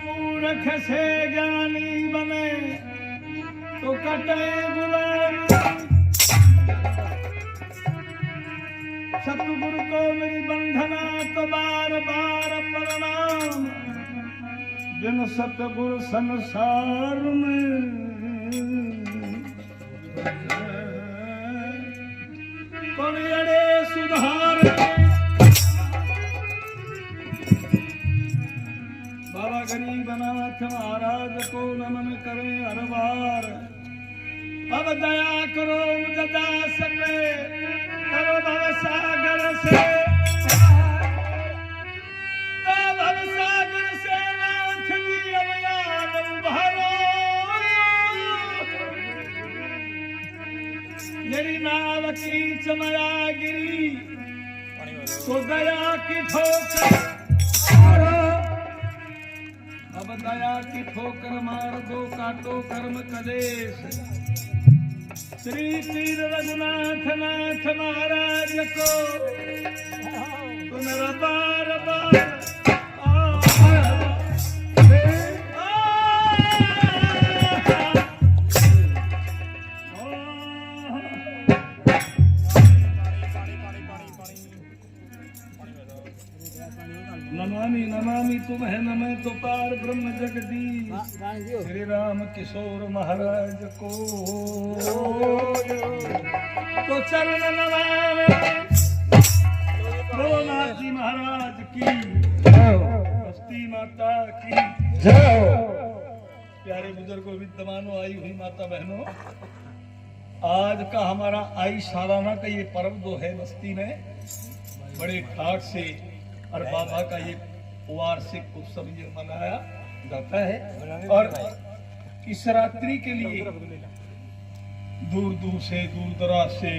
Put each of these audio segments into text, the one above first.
मूर्ख से ज्ञानी बने तो कटे गुलामी। सतगुरु को मेरी बंधना तो बार बार प्रणाम। बिन सतगुरु संसार में कौन अड़े सुधार। बाबा गरीबनाथ महाराज को नमन करें हर बार। अब दया करो मुझ दास पे, करो भवसागर से, भवसागर से नाथ जी अब याद उभारो। मेरी नाव की चमया गिरी तो दया की ठोकर, अब दया की ठोकर मार दो, काटो कर्म कलेश। श्री तीर रघुनाथ नाथ महाराज को पुनर्बार बार नमामि नमामि तुम्हें नमः तो पार ब्रह्म जगदीश। श्री राम किशोर महाराज को तो चरण नमामि। भोलानाथ जी महाराज की बस्ती माता की जय। प्यारे बुजुर्गों विद्वानों, आई हुई माता बहनों, आज का हमारा आई सालाना का ये पर्व जो है बस्ती में बड़े ठाट से और बाबा का ये वार्षिक उत्सव ये मनाया जाता है। और इस रात्रि के लिए दूर दूर से, दूर दराज से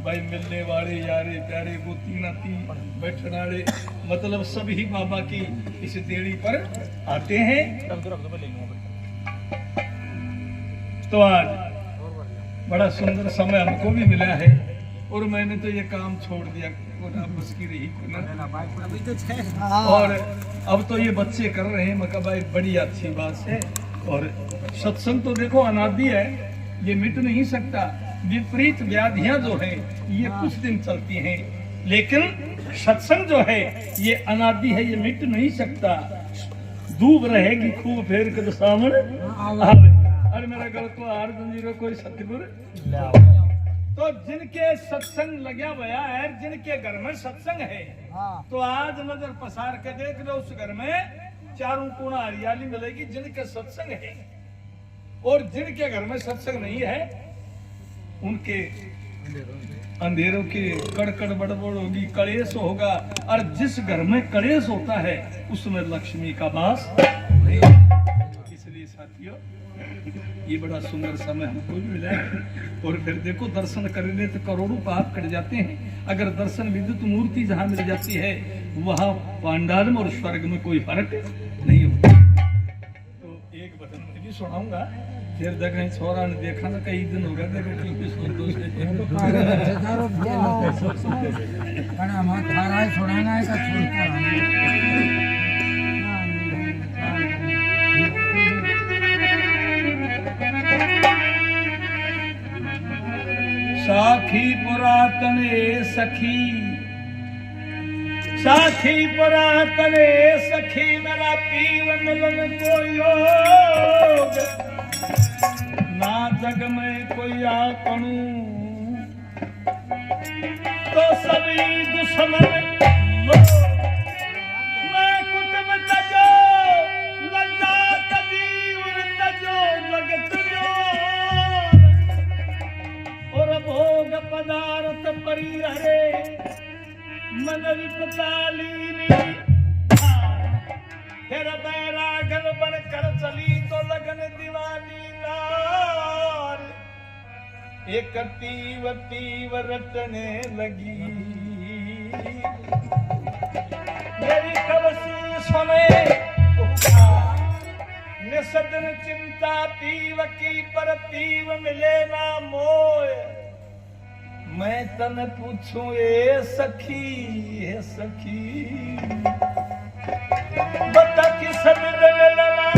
भाई मिलने वाले, यारे प्यारे, गोती नाती, बैठने वाले, मतलब सभी बाबा की इस देड़ी पर आते हैं। तो आज बड़ा सुंदर समय हमको भी मिला है और मैंने तो ये काम छोड़ दिया, बस की रही और अब तो ये बच्चे कर रहे हैं। मका भाई बड़ी अच्छी बात है। और सत्संग तो देखो अनादि है, ये मिट नहीं सकता। विपरीत व्याधियां जो है ये कुछ दिन चलती हैं, लेकिन सत्संग जो है ये अनादि है, ये मिट नहीं सकता। डूब रहेगी खूब फेर के सामने। अरे मेरा गल तो हार जंजीरों कोई सतगुरु। तो जिनके सत्संग लगा हुआ है, जिनके घर में सत्संग है, तो आज नजर पसार के देख लो, उस घर में चारों कोना हरियाली मिलेगी जिनके सत्संग है। और जिनके घर में सत्संग नहीं है उनके अंधेरों की कड़कड़ बड़बड़ होगी, कलेश होगा। और जिस घर में कलेश होता है उसमें लक्ष्मी का वास नहीं। इसलिए साथियों ये बड़ा सुंदर समय हमको भी मिला है। और फिर देखो दर्शन करने तो करोड़ों पाप कट जाते हैं। अगर दर्शन विद्युत मूर्ति जहाँ मिल जाती है वहाँ पांडाल में और स्वर्ग में कोई फर्क नहीं होता। तो एक भजन मैं भी सुनाऊंगा, फिर देखा छोरा ने देखा ना कई दिन हो गए साखी पुरातने सखी, साखी पुरातने सखी, मेरा पीव मिलन को योग ना जग में कोई आपणू। तो सभी दुश्मन मैं कुटुंब तजो, लज्जा तजी उर तजो, जगत और भोग पदार्थ परी हरे मन विपतालीनी। फिर बैरागन बन कर चली तो लगन दीवानी लाल। एक तीव तीव रटने लगी मेरी कवसी सुने। निसदन चिंता पीव की पर पीव मिले ना मोय। मैं तन पूछूं ए सखी बता किस मिलना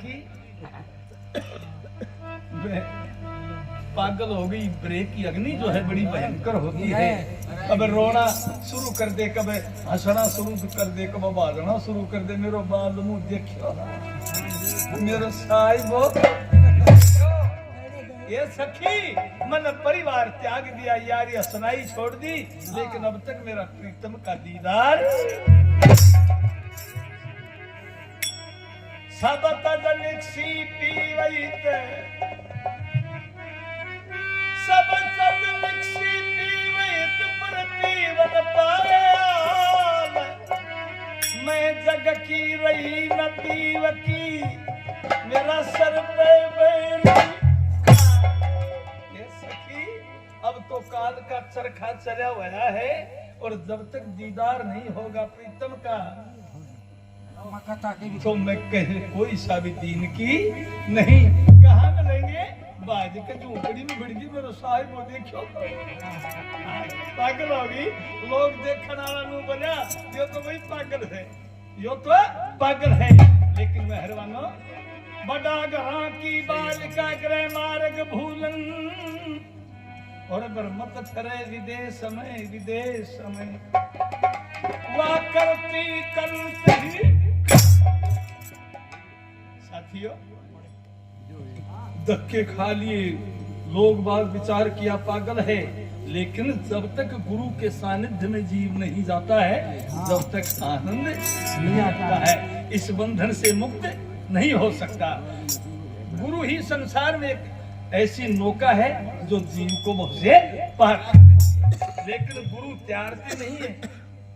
सखी मैं पागल हो गई। ब्रेक की अग्नि जो है बड़ी भयंकर होती है। कब रोना शुरू कर दे, कब हंसना शुरू कर दे, कब बाजना शुरू कर दे। मेरो बाल मुंह देखियो मेरो साहिबो। ये सखी मन परिवार त्याग दिया, यारी हसनाई छोड़ दी, लेकिन अब तक मेरा प्रीतम का दीदार। सब तदनिक्सी पीवैत, सब तदनिक्सी पीवैत पर पीवन पाया। मैं जग की रही न पीव की, मेरा सर पे बैरी। ये सखी अब तो काल का चरखा चला हुआ है, और जब तक दीदार नहीं होगा प्रीतम का, तो मैं कहे कोई सा भी दीन की नहीं। कहाँ मिलेंगे? बाज के झूपड़ी में भिड़ गई मेरे साहिब को देखो। पागल होगी, लोग देखने वाला नू बना, यो तो वही पागल है, यो तो पागल है। लेकिन मेहरबानो बड़ा गहा की बालिका ग्रह मार्ग भूलन, और अगर मत करे विदेश में वा करती कंत ही। साथियों धक्के खा लिए, लोग बाग विचार किया पागल है, लेकिन जब तक गुरु के सानिध्य में जीव नहीं जाता है, जब तक आनंद नहीं आता है, इस बंधन से मुक्त नहीं हो सकता। गुरु ही संसार में एक ऐसी नौका है जो जीव को मुझसे पार, लेकिन गुरु त्यारते नहीं है।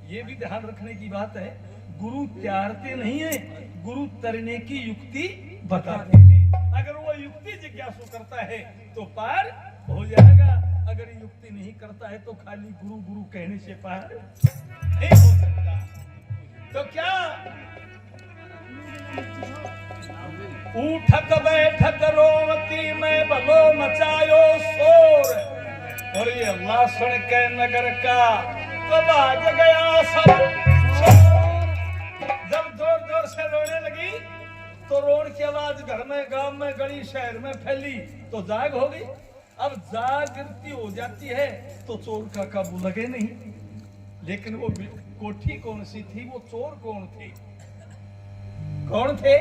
ये भी ध्यान रखने की बात है, गुरु त्यारते नहीं है, गुरु तरने की युक्ति बताते हैं। अगर वो युक्ति जिज्ञासु करता है तो पार हो जाएगा, अगर युक्ति नहीं करता है तो खाली गुरु गुरु कहने से पार नहीं हो सकता। तो क्या उठक बैठक रोवती में भगो मचायो शोर, और ये अल्लाह सुन के नगर का तो भाग गया सब। जब जोर जोर से रोने लगी तो रोड की आवाज घर में, गांव में, गली, शहर में फैली तो जाग हो गई। अब जागृति हो जाती है तो चोर का काबू लगे नहीं। लेकिन वो कोठी कौन सी थी, वो चोर कौन थे? कौन थे?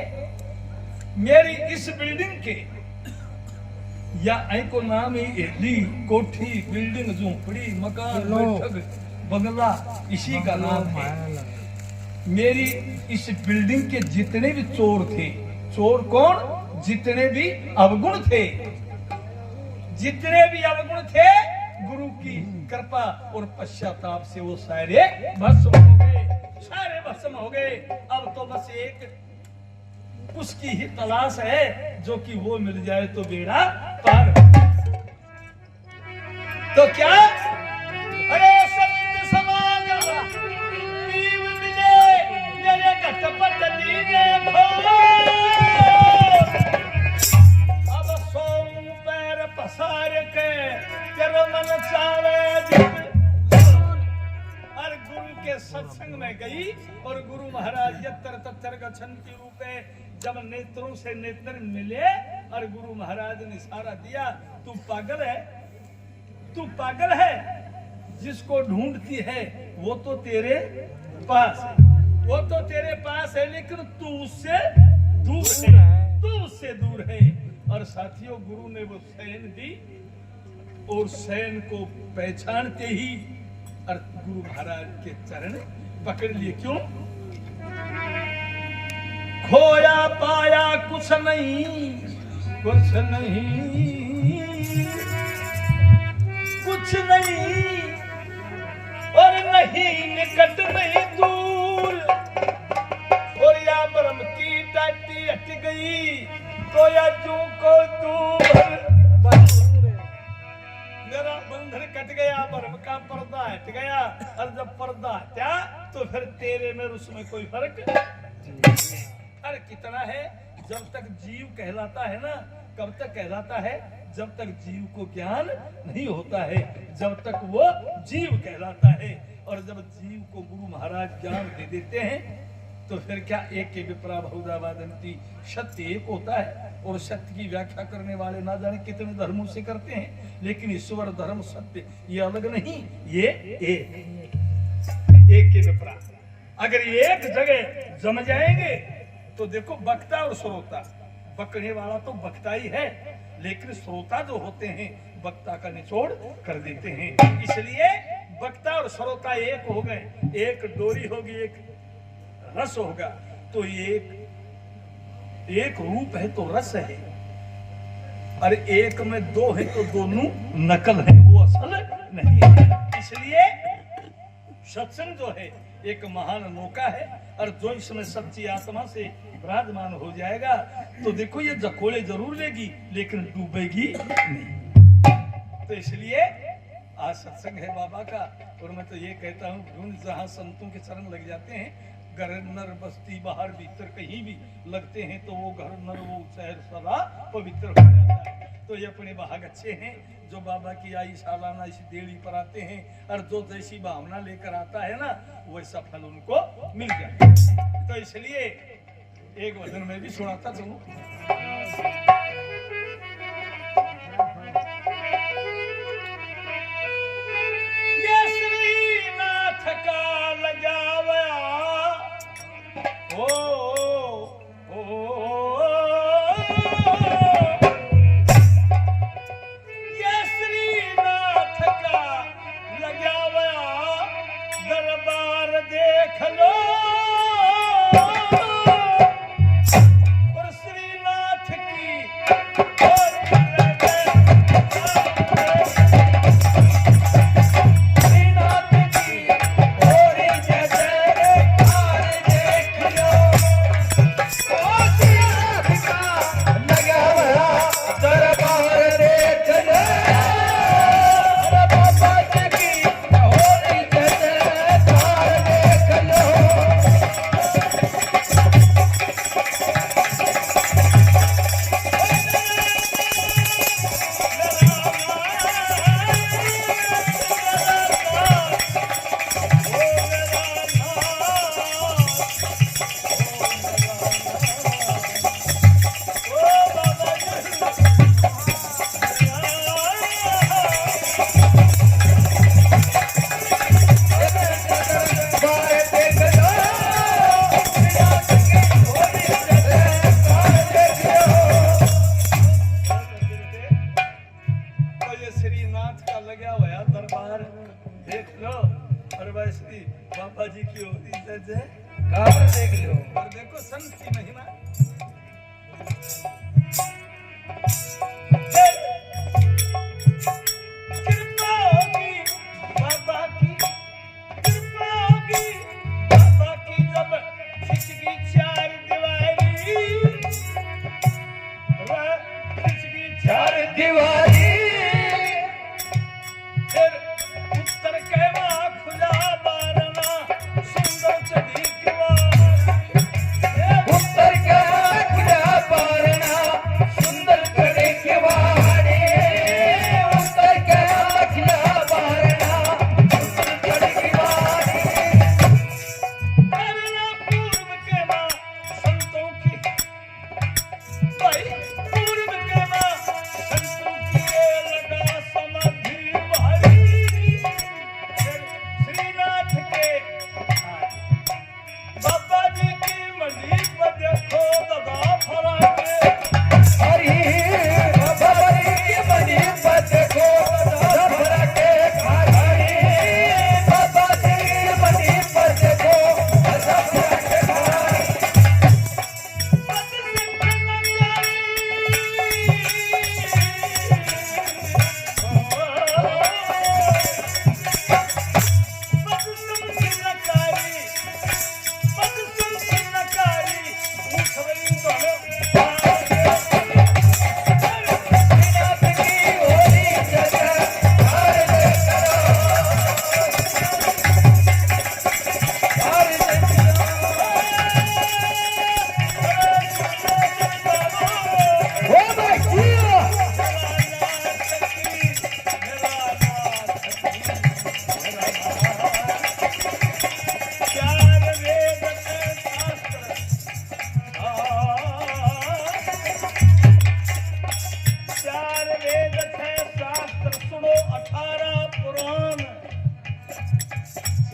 मेरी इस बिल्डिंग के, या को नाम ही एली, कोठी, बिल्डिंग, झोंपड़ी, मकान, बैठक, बंगला, इसी का नाम है। मेरी इस बिल्डिंग के जितने भी चोर थे, चोर कौन? जितने भी अवगुण थे, जितने भी अवगुण थे, गुरु की कृपा और पश्चाताप से वो सारे भस्म हो गए, सारे भस्म हो गए। अब तो बस एक उसकी ही तलाश है, जो कि वो मिल जाए तो बेड़ा पार। तो क्या? अरे सत्य समागम पीव मिले, मेरे घटपट दीने खो। अब सोम पैर पसार के तेरे मन चावे जित। और गुरु के सत्संग में गई, और गुरु महाराज यत्र तत्र गच्छन्ति रूपे, जब नेत्रों से नेत्र मिले और गुरु महाराज ने इशारा दिया, तू पागल है, तू पागल है, जिसको ढूंढती है वो तो तेरे पास है, वो तो तेरे पास है, लेकिन तू उससे दूर है, तू उससे दूर है। और साथियों, गुरु ने वो शयन दी, और शयन को पहचानते ही और गुरु महाराज के चरण पकड़ लिए। क्यों? खोया पाया कुछ नहीं, कुछ नहीं, कुछ नहीं, और नहीं निकट नहीं दूर, और या ब्रह्म की टाटी हट गई तो या जू को दूर। मेरा बंधन कट गया, ब्रह्म का पर्दा हट गया, और जब पर्दा हटा तो फिर तेरे में उसमें कोई फर्क नहीं। अरे कितना है, जब तक जीव कहलाता है ना, कब तक कहलाता है? जब तक जीव को ज्ञान नहीं होता है, जब तक वो जीव कहलाता है। और जब जीव को गुरु महाराज ज्ञान दे देते हैं तो फिर क्या एक के विप्रा बहुधा वादंती, सत्य एक होता है और सत्य की व्याख्या करने वाले ना जाने कितने धर्मों से करते हैं, लेकिन ईश्वर धर्म सत्य ये अलग नहीं, ये एक के विप्रा। अगर एक जगह जम जाएंगे तो देखो वक्ता और श्रोता, बकने वाला तो बकता ही है, लेकिन श्रोता जो होते हैं वक्ता का निचोड़ कर देते हैं। इसलिए वक्ता और श्रोता एक हो गए, एक डोरी होगी, एक रस होगा, तो एक रूप है तो रस है, और एक में दो है तो दोनों नकल है, वो असल नहीं है। इसलिए सत्संग जो है एक महान नौका है, और जो इसमें सच्ची आत्मा से विराजमान हो जाएगा तो देखो ये जकोले जरूर लेगी लेकिन डूबेगी नहीं। तो इसलिए आज सत्संग है बाबा का, और मैं तो ये कहता हूँ ढूंढ जहाँ संतों के चरण लग जाते हैं, घर नर बस्ती बाहर भीतर कहीं भी लगते हैं तो वो घर नर वो शहर सदा पवित्र हो जाता है। तो ये अपने भाग अच्छे हैं जो बाबा की आई सालाना इस देवी पर आते हैं, और जो जैसी भावना लेकर आता है ना वैसा फल उनको मिल जाए। तो इसलिए एक वचन में भी सुनाता चलूं। ये श्रीनाथ का लगावा ये श्रीनाथ का लगावा दरबार देख लो, और श्रीनाथ की बाबा जी की होती है, देख लो और देखो संत की महिमा। कृपा होगी बाबा की, कृपा होगी बाबा की, जब खिंचगी चार दीवारी, खिंचगी चार दीवारी, फिर उत्तर कहवा खुला बारना, सुंदर चढ़ी उत्तर कहवा खुला बारना,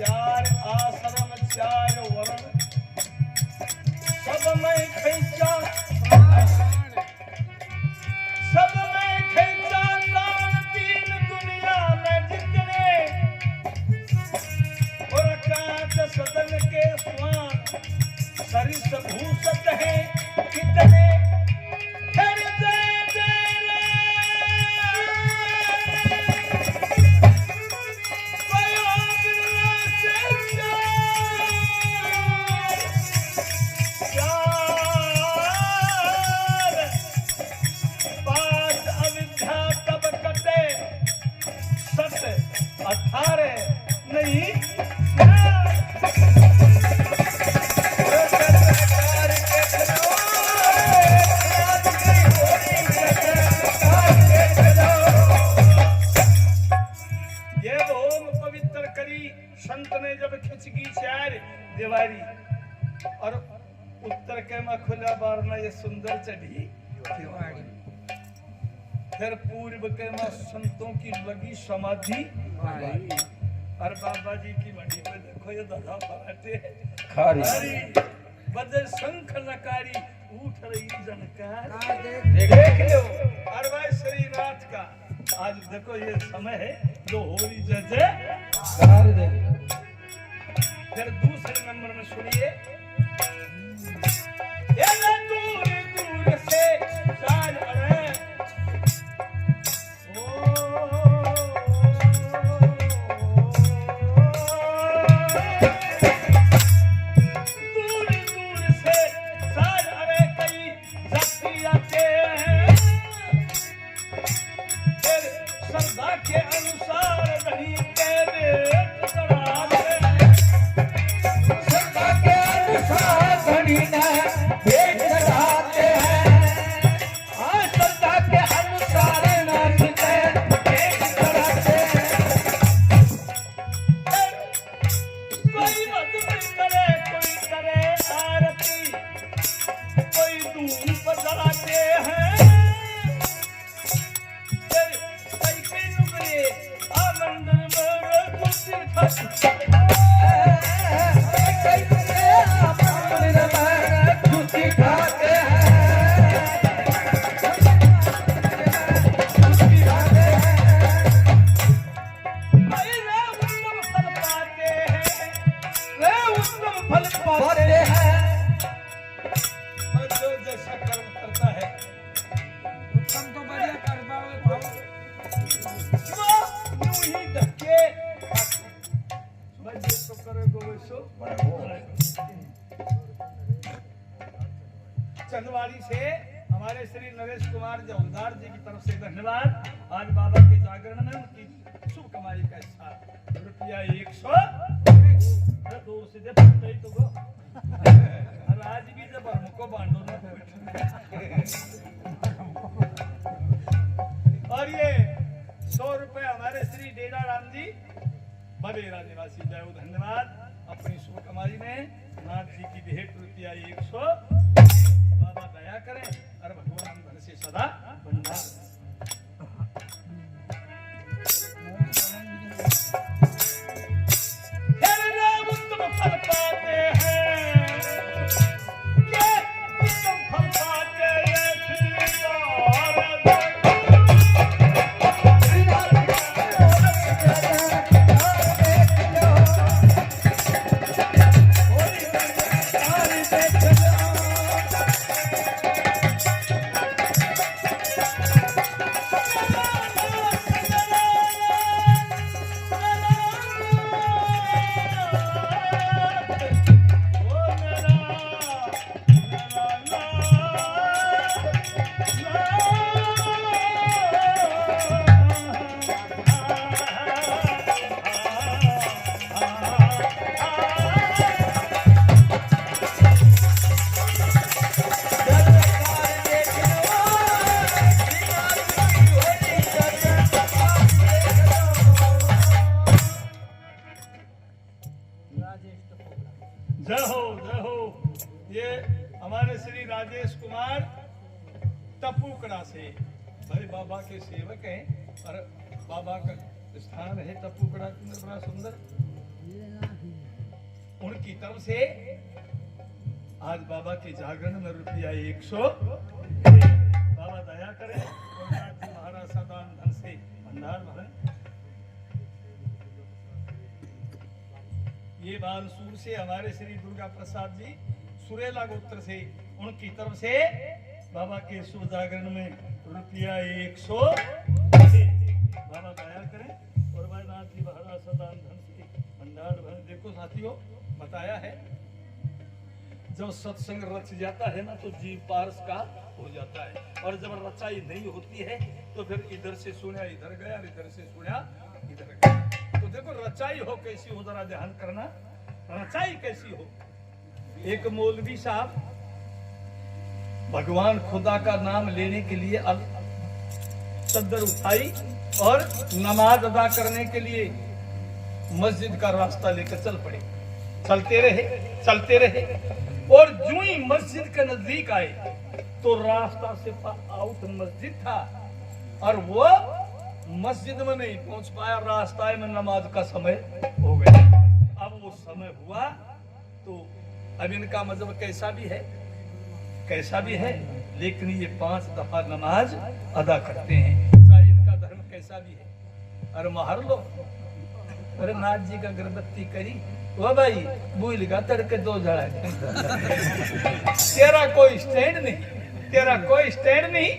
चार आश्रम चार वर्ण सब में खींचा दान तीन दुनिया में जितने और कांच सदन के स्वान सरिस भूषत है कितने संत ने जब खिंचगी चार दीवारी और उत्तर के में खुला बारना ये सुंदर चढ़ी फिर पूर्व के में संतों की लगी समाधि और बाबा जी की मढ़ी पे देखो ये दादा फराटे खारी बजे शंख नकारी उठ रही जनकार देख लो और भाई श्रीनाथ का आज देखो ये समय है जो हो रही जय फिर दूसरे नंबर में सुनिए दूर दूर से चाल अरे दूर दूर से चाल अरे कई जाति आते हैं फिर श्रद्धा के अनुसार नहीं कहते चंदवाड़ी से हमारे श्री नरेश कुमार जौलदार जी की तरफ से धन्यवाद। आज बाबा के जागरण में उनकी शुभ कमाई का हिस्सा ₹100 दो से दे पट्टे तो गो आज भी जब हमको बांटो ना और ये ₹100 हमारे श्री डेरा राम जी बडेरा निवासी जय धन्यवाद। अपनी शुभ कमाई में नाथ जी की भेंट ₹100 बाबा दया करें और भगवान धन से सदा भंडार। उत्तम फल पाते हैं उत्तम फल पाते जय हो। ये हमारे श्री राजेश कुमार टपूकड़ा से भाई बाबा के सेवक हैं और बाबा का स्थान है टपूकड़ा बड़ा सुंदर। तरफ से आज बाबा के जागरण में रुपया 100 बाबा दया करें और नाथ जी महाराज सदा धन से भंडार भरें। ये बानसूर से हमारे श्री दुर्गा प्रसाद जी सुरेला गोत्र से, उनकी तरफ से बाबा के शुभ जागरण में रुपया 100 बाबा दया करें और भाई नाथ जी महाराज सदा धन से भंडार भरें। देखो साथियों, बताया है जब सत्संग रच जाता है ना तो जीव पारस का हो जाता है, और जब रचाई नहीं होती है तो फिर इधर से सुना इधर गया, इधर से सुना इधर गया। तो देखो रचाई हो कैसी हो, जरा ध्यान करना, रचाई कैसी हो। एक मौलवी साहब भगवान खुदा का नाम लेने के लिए चद्दर उठाई और नमाज अदा करने के लिए मस्जिद का रास्ता लेकर चल पड़े। चलते रहे और जो ही मस्जिद के नजदीक आए तो रास्ता से आउट मस्जिद था और वो मस्जिद में नहीं पहुंच पाया, रास्ता में नमाज का समय हो गया। अब वो समय हुआ तो अब इनका मजहब कैसा भी है लेकिन ये 5 दफा नमाज अदा करते हैं, चाहे इनका धर्म कैसा भी है। अरे मार लो, अरे नाथ जी का अगरबत्ती करी वो भाई भूल गा तड़के 2 झड़ा तेरा कोई स्टैंड नहीं।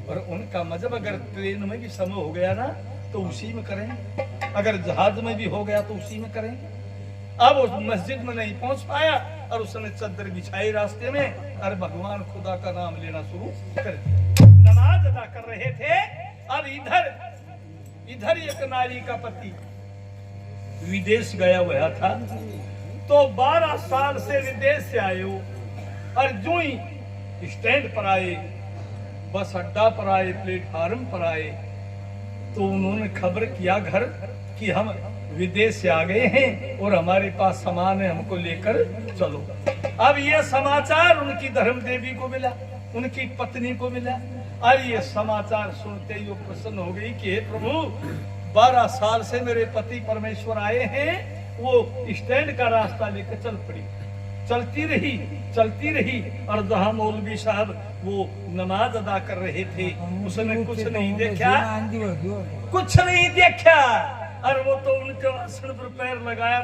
और उनका मजहब अगर ट्रेन में भी समय हो गया ना तो उसी में करें, अगर जहाज में भी हो गया तो उसी में करें। अब उस मस्जिद में नहीं पहुंच पाया और उसने चद्दर बिछाई रास्ते में और भगवान खुदा का नाम लेना शुरू कर दिया, नमाज अदा कर रहे थे। अब इधर एक नारी का पति विदेश गया हुआ था, तो 12 साल से विदेश से आए हो और जो ही स्टैंड पर आए, बस अड्डा पर आए, प्लेटफार्म पर आए तो उन्होंने खबर किया घर कि हम विदेश से आ गए हैं और हमारे पास सामान है, हमको लेकर चलो। अब ये समाचार उनकी धर्म देवी को मिला, उनकी पत्नी को मिला और ये समाचार सुनते ही वो प्रसन्न हो गई कि हे प्रभु 12 साल से मेरे पति परमेश्वर आए हैं, वो स्टैंड का रास्ता लेकर चल पड़ी। चलती रही और जहां मौलवी साहब वो नमाज अदा कर रहे थे उसने कुछ नहीं देखा और वो तो उनके आसन पर पैर लगाया,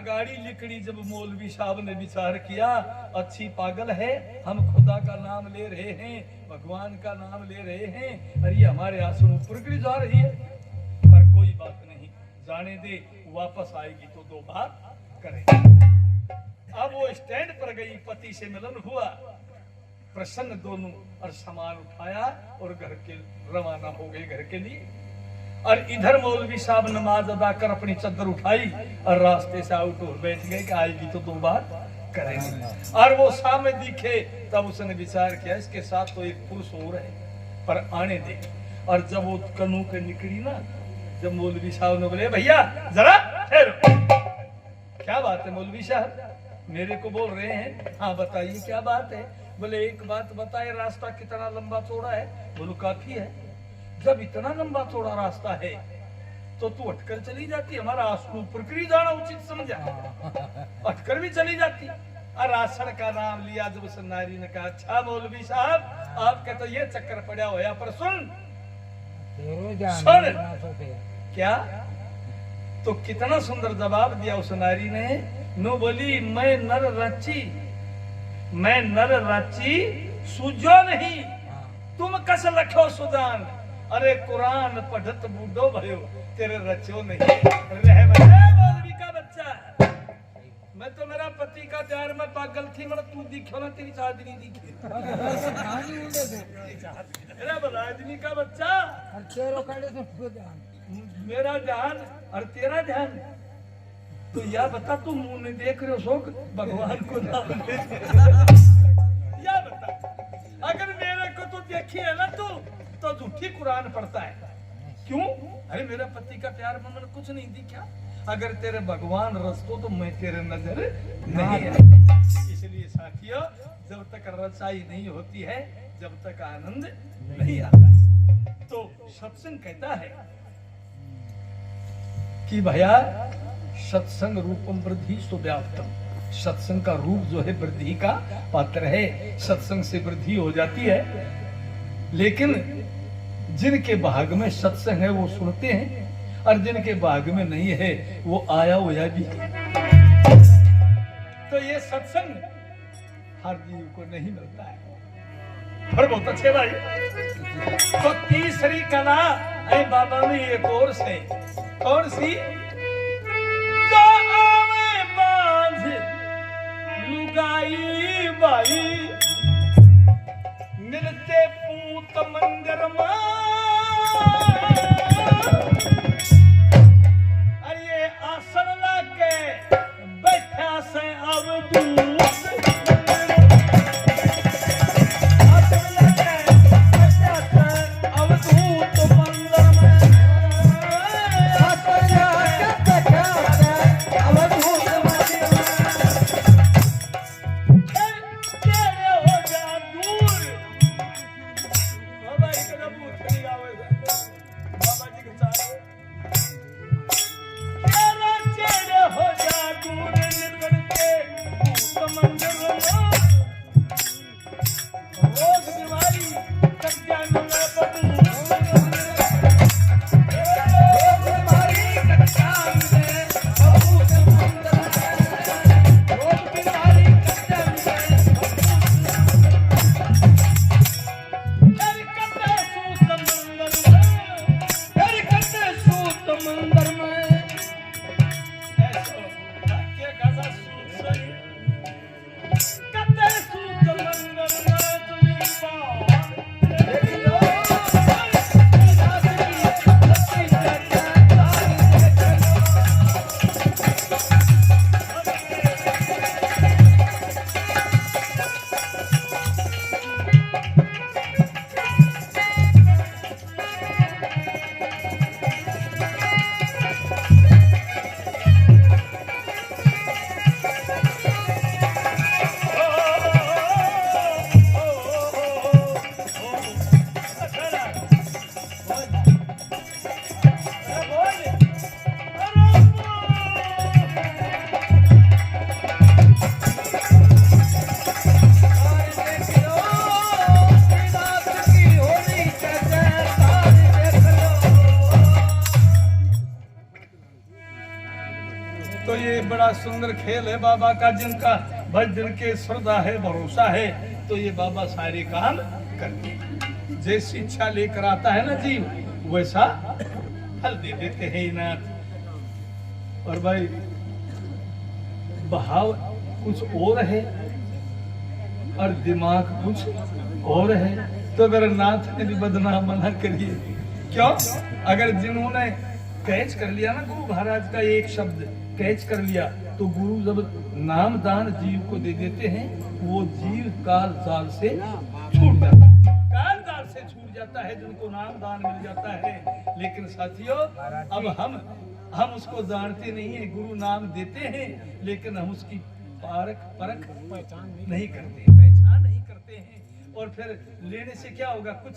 गाड़ी लिकड़ी। जब मौलवी साहब ने विचार किया अच्छी पागल है, हम खुदा का नाम ले रहे हैं, भगवान का नाम ले रहे हैं और ये हमारे आसन ऊपर गिर जा रही है, पर कोई बात नहीं, जाने दे, वापस आएगी तो 2 बार करें। अब वो स्टैंड पर गई, पति से मिलन हुआ, प्रसन्न दोनों, और सामान उठाया और घर के रवाना हो गए घर के लिए। और इधर मौलवी साहब नमाज अदा कर अपनी चद्दर उठाई और रास्ते से आउट हो बैठ गए कि आएगी तो 2 बार करेंगे। और वो सामने दिखे तब उसने विचार किया इसके साथ तो एक पुरुष और है, पर आने दे। और जब वो कनू के निकली ना, जब मौलवी साहब ने बोले भैया जरा ठहरो, क्या बात है मौलवी साहब मेरे को बोल रहे हैं? हाँ बताइए क्या बात है? बोले एक बात बताए, रास्ता कितना लंबा चौड़ा है? बोलो काफी है। जब इतना लंबा चौड़ा रास्ता है तो तू अटकर चली जाती, हमारा आंसू ऊपर करी जाना उचित समझा, अटकर भी चली जाती। और राशन का नाम लिया जब उस नारी ने कहा अच्छा मौलवी साहब आपके तो ये चक्कर पड़ा हुआ, पर सुन क्या, तो कितना सुंदर जवाब दिया उस नारी ने। नो बोली मैं नर रची सूझो नहीं, तुम कस लखो सुजान, अरे कुरान पढ़त बूढ़ो भयो तेरे रचो नहीं। रह मौलवी का बच्चा, मैं तो मेरा पति का प्यार में पागल थी, मतलब तू दिखो ना, तेरी शादी नहीं दिखी। आदमी का बच्चा, मेरा ध्यान और तेरा ध्यान, तो या बता तू मुंह में देख रहे हो शोक भगवान को नाम या बता, अगर मेरे को तो देखी है ना तू तो झूठी कुरान पढ़ता है क्यों? अरे मेरा पति का प्यार में मैंने कुछ नहीं दिखा, अगर तेरे भगवान रस्तो तो मैं तेरे नजर नहीं आता। इसलिए साथियों जब तक रचाई नहीं होती है, जब तक आनंद नहीं आता है। तो सत्संग कहता है कि भैया सत्संग रूपम वृद्धि सुव्याप्तम, सत्संग का रूप जो है वृद्धि का पात्र है, सत्संग से वृद्धि हो जाती है। लेकिन जिनके भाग में सत्संग है वो सुनते हैं, और जिनके भाग में नहीं है वो आया हुआ भी है। तो ये सत्संग हर जीव को नहीं मिलता है। पर बहुत अच्छे भाई, तो तीसरी कला है बाबा में एक और से, कौन सी? जो आवे बांध लुगाई बाई, मिलते पूत मंदिर में, अरे आसन लाके बैठा से अवधूत, तो ये बड़ा सुंदर खेल है बाबा का, जिनका बस दिल के श्रद्धा है, भरोसा है, तो ये बाबा सारे काम करते हैं। जैसी इच्छा लेकर आता है ना जीव, वैसा फल दे देते हैं नाथ। और भाई भाव कुछ और है और दिमाग कुछ और है, तो अगर नाथ ने भी बदनाम मना करिए। क्यों? अगर जिन्होंने कैच कर लिया ना गुरु महाराज का एक शब्द कैच कर लिया, तो गुरु जब नाम दान जीव को दे देते हैं, वो जीव काल जाल से छूट जाता है, काल जाल से छूट जाता है, जिनको नाम दान मिल जाता है। लेकिन साथियों, अब हम उसको जानते नहीं है, गुरु नाम देते हैं लेकिन हम उसकी परख नहीं करते, पहचान नहीं करते हैं। और फिर लेने से क्या होगा? कुछ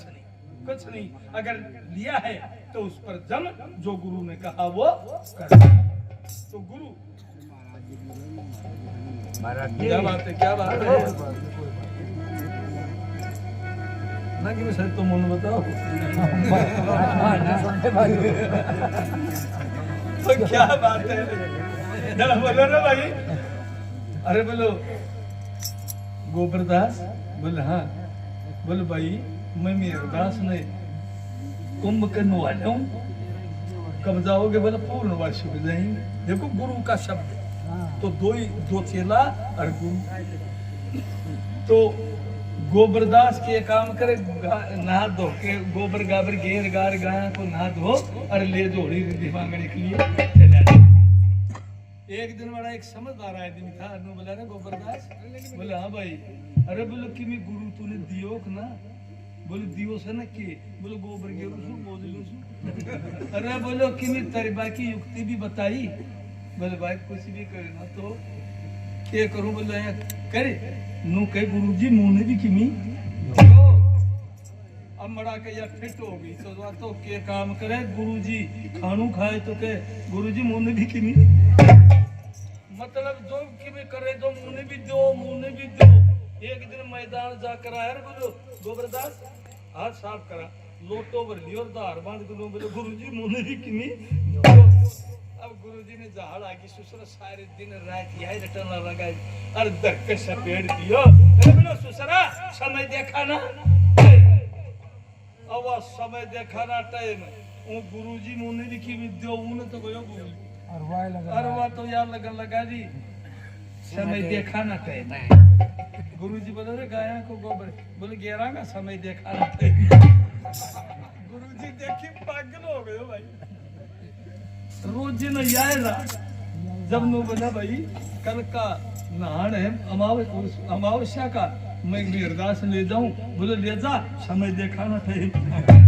नहीं। अगर लिया है तो उस पर जम, जो गुरु ने कहा वो कर। तो गुरु क्या बात है ना कि सर तुम मन बताओ तो क्या बात है? जरा बोलो ना भाई। अरे बोलो गोबरदास, बोले हाँ। बोले भाई मैं मेरदास ने कुंभ करने वाला हूँ, कब जाओगे? बोले पूर्ण वर्ष हो जाएंगे। देखो गुरु का शब्द तो दो चेला और गुरु। तो गोबरदास के काम करे, नहा धो के गोबर गाबर घेर गार गाया को नहा धो और ले जोड़ी दिमागने के लिए चले आए। एक दिन बड़ा एक समझदार आदमी था, बोला ना गोबरदास, बोले हाँ भाई। अरे बोलो कि मैं गुरु तूने दियो ना? बोले दियो से ना के? बोलो गोबर गेरू सु बोझलू सु। अरे बोलो कि मैं तरीबा की युक्ति भी बताई? बोले भाई कुछ भी करे ना तो क्या करूं? बोले करे नू कहे गुरुजी मुंह ने भी किमी अब मड़ा के या फिट हो गई तो के काम करे गुरुजी खानू खाए तो के गुरुजी मुंह ने भी किमी। मतलब जो कि में करे जो मुने भी दो एक दिन मैदान जाकर आया बोलो गोबरदास हाथ साफ करा लोटो भर लियो धार बांध के बोले गुरुजी मुने भी किनी अब गुरुजी ने जहाड़ आगे सुसर सारे दिन रात यही रटन लगा अरे धक्के सपेट दियो अरे बोलो सुसरा समय देखा ना अब समय देखा ना टाइम वो गुरुजी मुने लिखी विद्या उन्हें तो गयो बोल अरवा तो यार लगा दी समय देखा ना टाइम गुरुजी बोले रे गाया को गोबर बोले गेरा का समय देखा ना टाइम गुरुजी देखी पागल हो गए भाई रोज न आएगा जब नो बोला भाई कल का नहान है अमावस्या का मैं अरदास ले जाऊं बोले ले जा समय देखा ना टाइम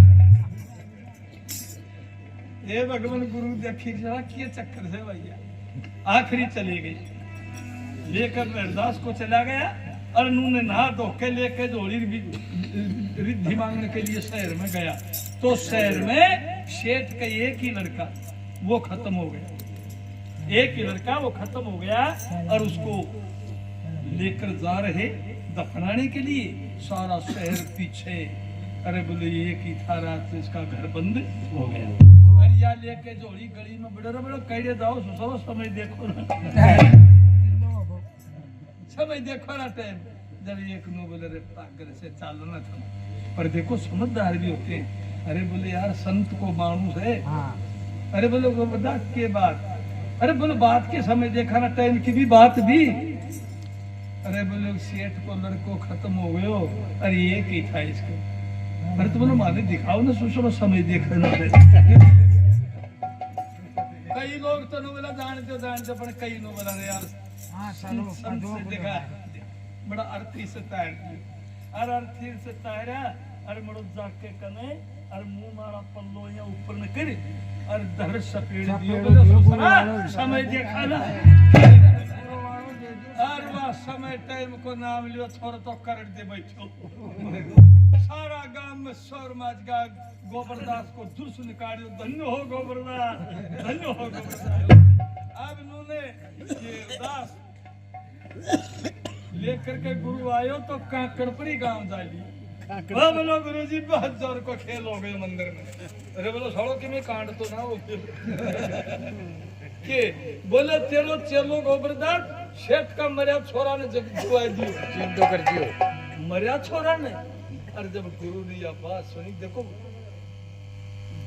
ये भगवान गुरु देखी जरा किए चक्कर से भैया आखिरी चली गई लेकर अरदास को चला गया और उन्होंने नहा धो के लेके जोड़ी रिद्धि मांगने के लिए शहर में गया तो शहर में शेठ का एक ही लड़का वो खत्म हो गया एक ही लड़का वो खत्म हो गया और उसको लेकर जा रहे दफनाने के लिए सारा शहर पीछे अरे बोले एक ही था रात इसका घर बंद हो गया या लेके जोड़ी गली में बड़ो कह जाओ सुसरो समय देखो ना समय देखो ना टाइम जब एक नो बोले रे पागल से चालना था पर देखो समझदार भी होते हैं अरे बोले यार संत को मानूस है अरे बोले बात के बात अरे बोले बात के समय देखा ना टाइम की भी बात भी अरे बोले सेठ को लड़को खत्म हो गयो अरे एक ही था इसको अरे तो बोलो माने दिखाओ ना सुसरो समय देखना कई लोग तो नोवेला जानते पर कई नोवेला रे यार संत से देखा बड़ा अर्थी से तैर और अर्थी से तैरा और मरो जाके कने और मुंह मारा पल्लो या ऊपर न कर और धर सपेड़ दियो बोले सुसरा समय देखा ना और वाह समय टाइम को नाम लियो थोड़ा तो कर दे बैठो सारा गांव में शोर मच गया गोबरदास को दुर्स निकालियो धन्य हो गोबरदास अब इन्होंने ये दास लेकर के गुरु आयो तो काकड़परी गांव जाली बोलो गुरुजी बहुत जोर को खेल हो गए मंदिर में अरे बोलो सड़ो कि मैं कांड तो ना हो के बोले तेरो चलो गोबरदास शेठ का मर्या छोरा ने जब दुआई दी चिंतो कर दियो मर्या छोरा ने अरे जब गुरु ने यह बात सुनी देखो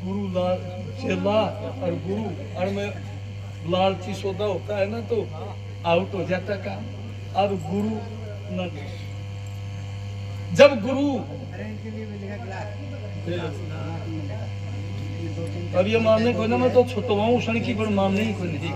गुरु लाल चेला और गुरु और में लालची सौदा होता है ना तो आउट हो जाता काम अब गुरु न जब गुरु अब ये मानने को ना मैं तो छुटवाऊं सन की पर मानने ही को नहीं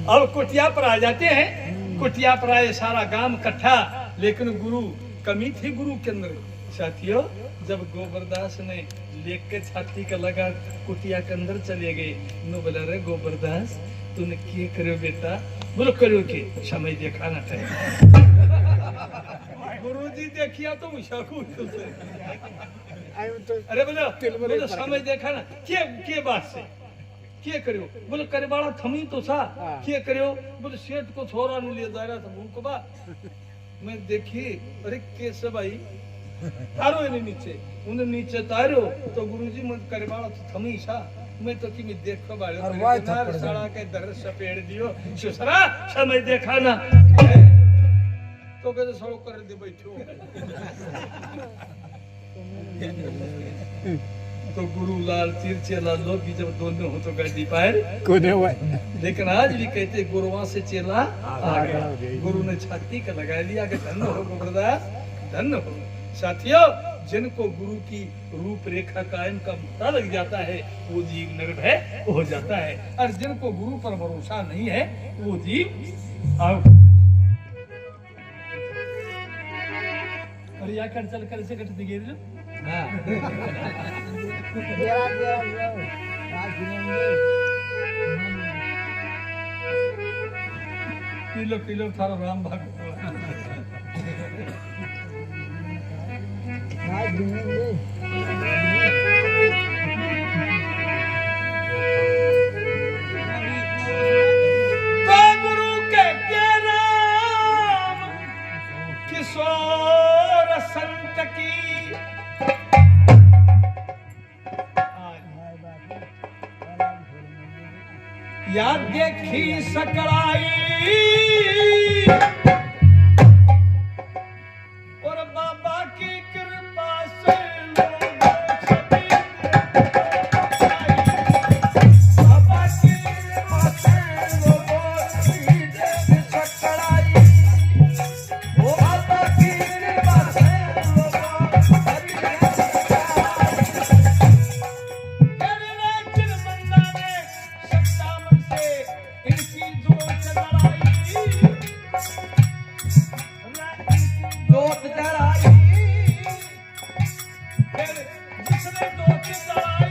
अब कुटिया पर आ जाते हैं कुटिया पर आए सारा गांव इकट्ठा लेकिन गुरु कमी थी गुरु के अंदर साथियों जब गोबरदास ने लेख के छाती का लगा कुटिया के अंदर चले गए नो बोला रे गोबरदास तूने क्या करो बेटा बोलो करो के समय देखा ना था गुरुजी देखिया तो अरे बोलो समय देखा ना के बात से क्या करो बोले करे बाड़ा थमी तो सा क्या करो बोले सेठ को छोरा ने ले जा रहा था मुंह को बा मैं देखी अरे कैसे भाई तारो इन्हें नीचे उन्हें नीचे तारो तो गुरुजी मन करे बाड़ा तो थमी सा मैं तो कि मैं देखो बाड़े नार साड़ा के दर सपेड़ दियो सुसरा समय देखा ना तो कहते सड़ो कर दे बैठो तो गुरु लाल तीरचे लाल लोग भी जब दोनों हो तो गड्डी पाए लेकिन आज भी कहते गुरुओं से चेला आ गया गुरु ने छाती का लगा लिया कि धन्य हो गोबरदास धन्य हो साथियों जिनको गुरु की रूपरेखा कायम का पता लग जाता है वो जीव निर्भय हो जाता है और जिनको गुरु पर भरोसा नहीं है वो जीव अरे या कर चल कर से कट दिगे किलो किलो थारा राम भगवान या देखी सकड़ाई और बाबा की कृपा से बाबा की कृपा से लोगों की देख सकड़ाई ओ बाबा की कृपा से जोत जलाई फिर जिसने जोत जलाई